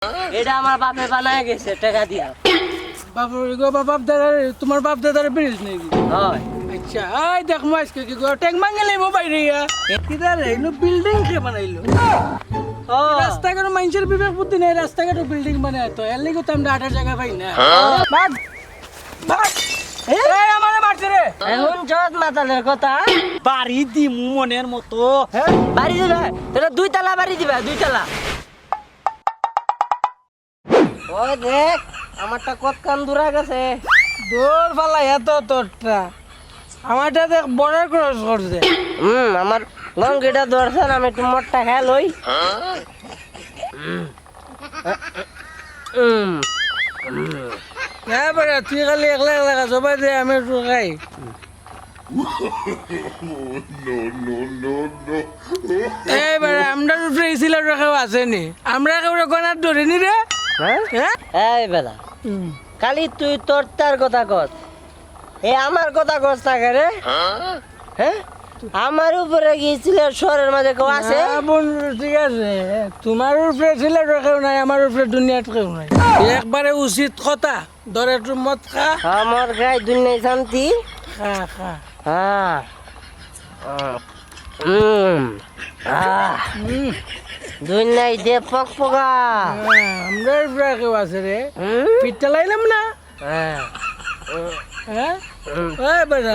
এটা আমার বাপে বানায় গেছে টাকা দিয়া। তোমার বাপ দাদার ব্রিজ নাকি? হয়। আচ্ছা আই দেখ মই আজকে কি গো ট্যাঙ্ক মাঙ্গে লইব বাইরে ইয়া কিদারে ইনো বিল্ডিং কে বানাইলো। রাস্তাঘাট মানুষের বিবেক বুদ্ধি নাই, রাস্তাঘাট বিল্ডিং বানায় তো এর লাগি তো আমরা আটার জায়গা পাই না। বাদ বাদ এই আমারে মারছে রে। এখন জজ মাতালের কথা বাড়ি দিমু মনের মতো। বাড়ি দিবা তোরা 2 তলা বাড়ি দিবা 2 তলা। ওই দেখ আমারটা কত কান দূরা গেছে। দৌড় ফালা এত তোরটা আমারটা দেখ বর্ডার ক্রস করছে। আমার লঙ্গিটা ধরছে না, আমি একটু মোটটা খেয়ে লই। হ্যাঁ বেটা তুই খালি একলা একলা সবাই দে আমি একটু খাই। এই বেটা আমরা উপরে ইসিলার রাখাও আসেনি, আমরা কেউ গনার ধরিনি রে। হ্যাঁ এই বেলা কালি তুই তোর তার কথা কস, এ আমার কথা কস থাকে রে। হ্যাঁ আমার উপরে গিয়েছিল শহরের মাঝে কেউ আছে? বন্ধু ঠিক আছে, তোমার উপরে সিলেট কেউ নাই, আমার উপরে দুনিয়াত কেউ নাই। একবারে উচিত কথা ধরে একটু মদ খা। আমার গায়ে দুনিয়ায় শান্তি। খা খা হ্যাঁ দুনিয়ায় দে পক পকা। আমরা উপরে কেউ আছে রে, পিঠটা লাইলাম না। হ্যাঁ ওই বেটা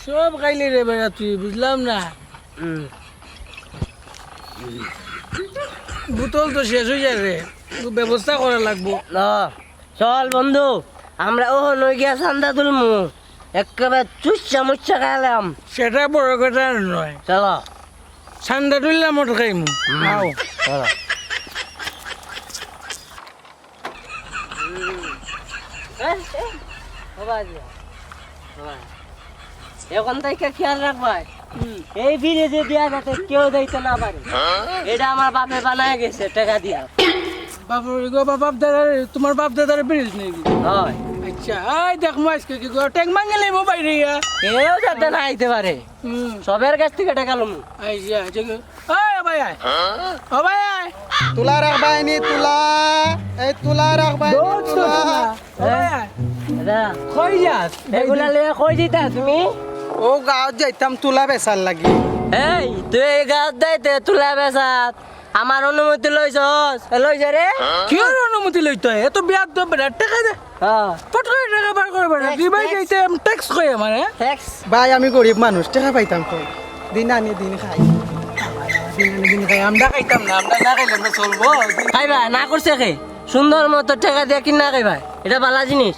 সব খাইলি রে বেটা তুই, বুঝলাম না। বোতল তো শেষ হয়ে যায় রে, ব্যবস্থা করা লাগবো। চল বন্ধু আমরা ও নই গিয়া চান্দা তুলমু, একেবারে চুচ্চা মুচ্চা খাইলাম। সেটা বড় কথা নয়, চলো ঠান্ডা তুললাম ওটা খাইমু। আও চলো। এখন থেকে খেয়াল রাখবাই, এই বিদেশে দিয়া যাতে কেউ দিতে না পারে। এটা আমার বাপে বানায় গেছে টাকা দিয়া। বাপ দাদার তোমার বাপ দাদার ব্রিজ নাকি? হয়। আচ্ছা আই দেখ মই আজকে কি গো ট্যাঙ্ক মাঙ্গে লইব বাইরে ইয়া কেউ যাতে না আইতে পারে, সবের কাছ থেকে টাকা লমু। আইয়া জগ ওই ভাই আয় ও ভাই আয় তুলা রাখবাই নি তুলা, এই তুলা রাখবাই নি তুলা। কই যাস? এগুলা লিয়ে কই দিতা তুমি? ও গাঁৱত যাইতাম তুলা বেচার লাগি। এই তুই এই গাঁত দাইতে তুলা বেচাত আমার অনুমতি লইছস? লইছে রে? কি অনুমতি লইতে হয়? এত বিয়াদ তো বেটা টাকা দে। হ্যাঁ পট করে টাকা বার করে বেটা তুই ভাই যাইতে ট্যাক্স কই মানে। ট্যাক্স ভাই আমি গরিব মানুষ, টাকা পাইতাম কই? দিন আনি দিন খাই। দিন খাই আমরা খাইতাম না, আমরা না খাইলে আমরা চলবো। খাইবা না করছে কে? সুন্দর মতো টাকা দিয়ে কিনা খাইবা, এটা ভালো জিনিস।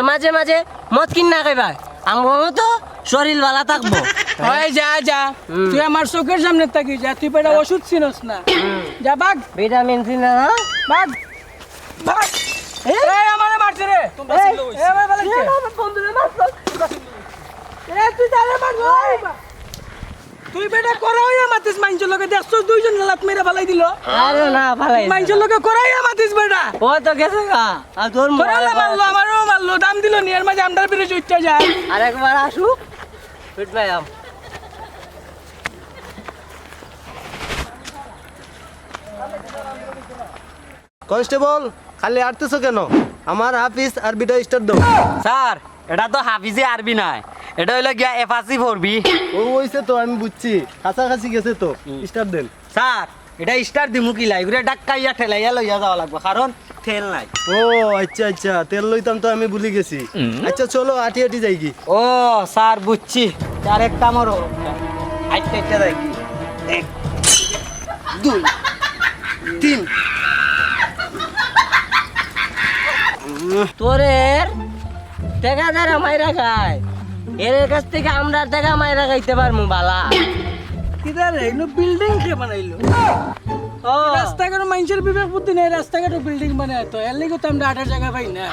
মাঝে মাঝে মদ কিনা খাইবা, আমার মতো শরীর ভালো থাকবো। ওই যা যা তুই আমার চোখের সামনে থাকি যা, তুই বেটা ওষুধ চিনস না। যা বাগ ভিটামিন সি না বাগ বাগ। এই আমারে মারছে রে। এই আমার ভালো লাগছে। এ তুই তারে মার। তুই বেটা করাইয়া মাতিস মাইনছ লগে দেখছ দুইজন লাত মেরে ফালাই দিল। আরে না ভালাই মাইনছ লগে করাইয়া মাতিস বেটা। ও তো গেছে গা, আর তোর করালা মারলো আমারও মারলো, দাম দিল নি এর মাঝে আমদার বিরে উঠতে যায়। আরেকবার আসুক ফিটবাই আম। কনস্টেবল খালি আটতেছো কেন? আমার হাফিজ আরবিটা স্টার্ট দাও। স্যার এটা তো হাফিজে আরবি নয়, এটা হইলো গিয়া এফাসি পড়বি। ও হইছে তো, আমি বুঝছি, কাছাকাছি গেছে তো, স্টার্ট দেন। স্যার এটা স্টার দিমু কি লাই ঘুরে ডাক্কাইয়া ঠেলাইয়া লইয়া যাওয়া লাগবে, কারণ তেল নাই। ও আচ্ছা আচ্ছা, তেল লইতাম তো আমি ভুলে গেছি। আচ্ছা চলো আটি আটি যাই কি। ও স্যার বুঝছি, আর একটা আমারও আইতে আইতে যাই কি 1 2 3। তোরের টাকা দ্বারা মাইরা খায়, এর কাছ থেকে আমরা টাকা মাইরা খাইতে পারমু বালা। কিদারে ইনো বিল্ডিং কে বানাইলো। ও রাস্তাঘাট মানুষের বিবেক বুদ্ধি নাই, রাস্তাঘাট বিল্ডিং বানায় তো এর লাগি তো আমরা আটার জায়গা পাই না।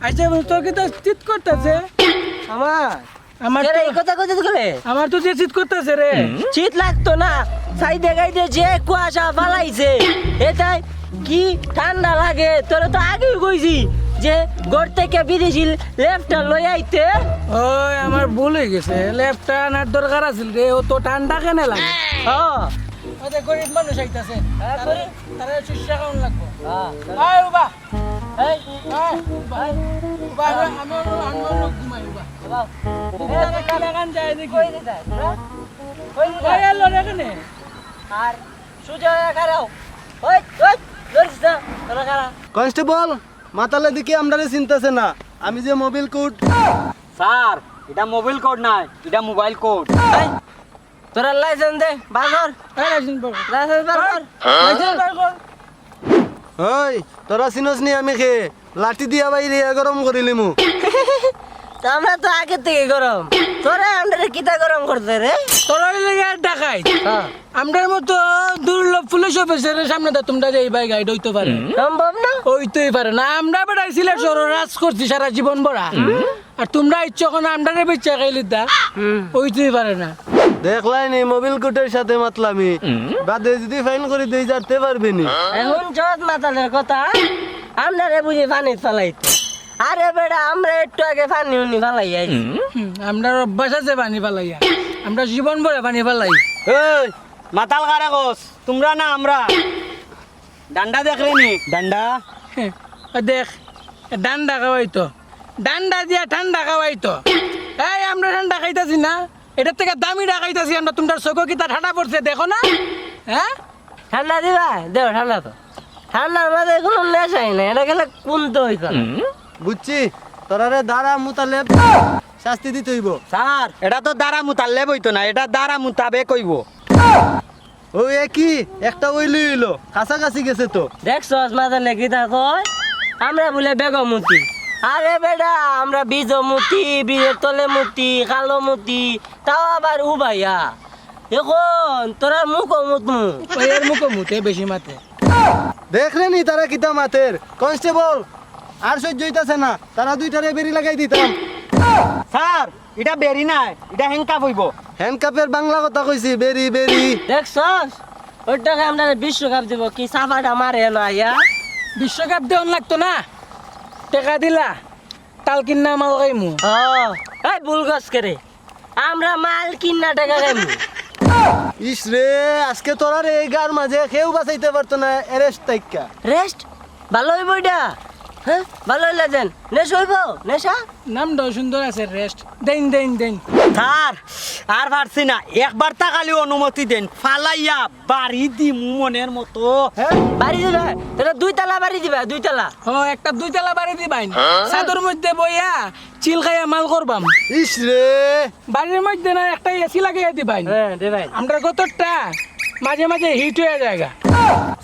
আচ্ছা তোর কি তো চিট করতেছে? আমার আমার এর তো এই কথা কইতে গেলে আমার তো যে চিট করতেছে রে। শীত লাগতো না, সাইডে গাইডে যে কুয়াশা ফালাইছে এটাই কি ঠান্ডা লাগে। তোরা তো আগেই কইছি যে ঘর থেকে বিদেশি লেফটা লই আইতে। ওই আমার ভুল হয়ে গেছে, লেফটটা আনার দরকার আছিল রে, ও তো ঠান্ডা কেন লাগে। ও ওদের গরিব মানুষ আইতাছে হ্যাঁ, গরিব। তারা চিকিৎসা কেমন লাগবো হ্যাঁ আয় উবা এই আয় উবা আমি লোক ঘুমাই উবা কালাগান যায় দেখি কই দিতা তোরা কই দিতা ওই এলো রে এখানে আর সুজা খারাও ওই ওই ধরিস না তোরা খারা কনস্টেবল মাতালে দিকে আমরা চিনতেছে না আমি যে মোবাইল কোড স্যার এটা মোবাইল কোড নাই এটা মোবাইল কোড এই তোরা লাইসেন্স দে বাগর এই লাইসেন্স বল লাইসেন্স বাগর লাইসেন্স বার কর ওই তোরা চিনস নি আমি খে লাঠি দিয়া বাইরে গরম করিলিমু আমরা তো আগে থেকে গরম তোরা আমরা কিতা গরম করতে রে তোরা লেগে ডাকাই হ্যাঁ আমরার মতো দুর্লভ পুলিশ অফিসারের সামনে তো তোমরা এই ভাই গাইড হইতে পারে সম্ভব না হইতেই পারে না আমরা বেটাই সিলেট শহর রাজ করছি সারা জীবন ভরা আর তোমরা ইচ্ছা কোনো আমরারে বেচা খাইলি দা হইতেই পারে না দেখলাই নি মোবাইল কোডের সাথে মাতলামি বাদে যদি ফাইন করে দেই যাতে পারবে নি এখন জজ মাতালের কথা আপনারে বুঝি পানি ফালাইতে আরে বেটা আমরা একটু আগে পানি উনি ফালাই আইছি আমরা অভ্যাস আছে পানি পালাইয়া আমরা জীবন ভরে পানি পালাই এই মাতাল কারে গোস তোমরা না আমরা ডান্ডা দেখলে নি ডান্ডা দেখ ডান্ডা খাওয়াইতো ডান্ডা দিয়া ঠান্ডা খাওয়াইতো এই আমরা ঠান্ডা খাইতাছি না এটার থেকে দামি খাইতাছি আমরা তোমরা চোখো কি তা ঠান্ডা পড়ছে দেখো না হ্যাঁ ঠান্ডা দিবা দেও ঠান্ডা তো ঠান্ডার মধ্যে কোনো নেশাই নাই এটা গেলে কোন তো হইতো বুঝছি তোরারে দাঁড়া মুতালে শাস্তি দিতে হইব স্যার এটা তো দ্বারা মুতাল্লে বইতো না এটা দ্বারা মুতাবে কইব ও একই একটা ওইলি হইলো কাছাকাছি গেছে তো দেখছস মাতালে কি তা কয় আমরা বলে বেগমতি আরে বেটা আমরা বীজমতি বীজের তলে মুতি কালো মুতি তাও আবার উবাইয়া এখন তোরা মুখ মুতমু ওই এর মুখো মুতে বেশি মাতে দেখলে নি তারা কিতা মাতের কনস্টেবল আর সহ্য হইতাছে না তারা দুইটারে বেরি লাগাই দিতাম স্যার এটা বেরি নাই এটা হেংকা বইব হ্যান্ডকাপের বাংলা কথা কইছি বেরি বেরি দেখছস ওইটাকে আমরা বিশ্বকাপ দিব কি সাফাটা মারে না ইয়া বিশ্বকাপ দেওয়ান লাগতো না টাকা দিলা তাল কিনা মাল খাইমু এই ভুল গছ করে আমরা মাল কিনা টাকা খাইমু ইস রে আজকে তোরার এই গার মাঝে কেউ বাঁচাইতে পারতো না এরেস্ট তাইকা রেস্ট ভালো হইব এটা হ্যাঁ ভালো হইলে দেন নেশা হইব নেশা নামটাও সুন্দর আছে রেস্ট দেন দেন দেন স্যার আর পারছি না একবার তাকালি অনুমতি দেন ফালাইয়া বাড়ি দি মনের মতো হ্যাঁ বাড়ি দিবে তোরা 2 তালা বাড়ি দিবে 2 তালা ও একটা 2 তালা বাড়ি দিবাই ছাদর মধ্যে বইয়া চিল খাইয়া মাল করবাম ইস রে বাড়ির মধ্যে না একটা এসি লাগাইয়া দিবাই হ্যাঁ দেবেন আমরা কতটা মাঝে মাঝে হিট হয়ে যায়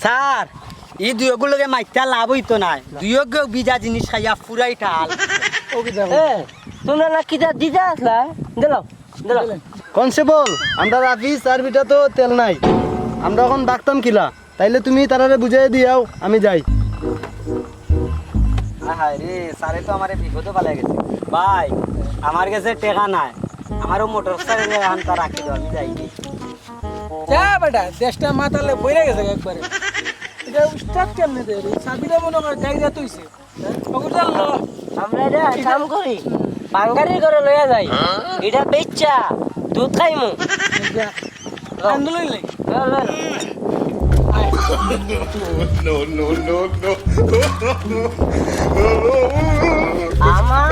স্যার এই দুয়োগুলোকে মাইতা লাভ হইতো না দুয়োকে বিজা জিনিস খাইয়া ফুরাই ঠাল তোমরা না কিটা দিতে আসলা দিলাও দিলাও কনস্টেবল আমরা রাফিস আর বিটা তো তেল নাই আমরা এখন বাগতাম কিলা তাইলে তুমি তারারে বুঝাই দিয়াও আমি যাই হায় রে স্যারে তো আমার বিপদে পালাই গেছে ভাই আমার কাছে টেকা নাই আমারও মোটর সাইকেল আনতা রাখি দাও আমি যাই যা বেটা দেশটা মাতালে বইরে গেছে একবারে এটা স্টার্ট কেমনে দে সাবিরা মনে কর গাইরা তৈছে ওগুলা ল আমরা এটা কাম করি বাঙ্গারি করে লইয়া যাই এটা বেচ্চা দুধ খাইমু আন্দোলন লাই আমার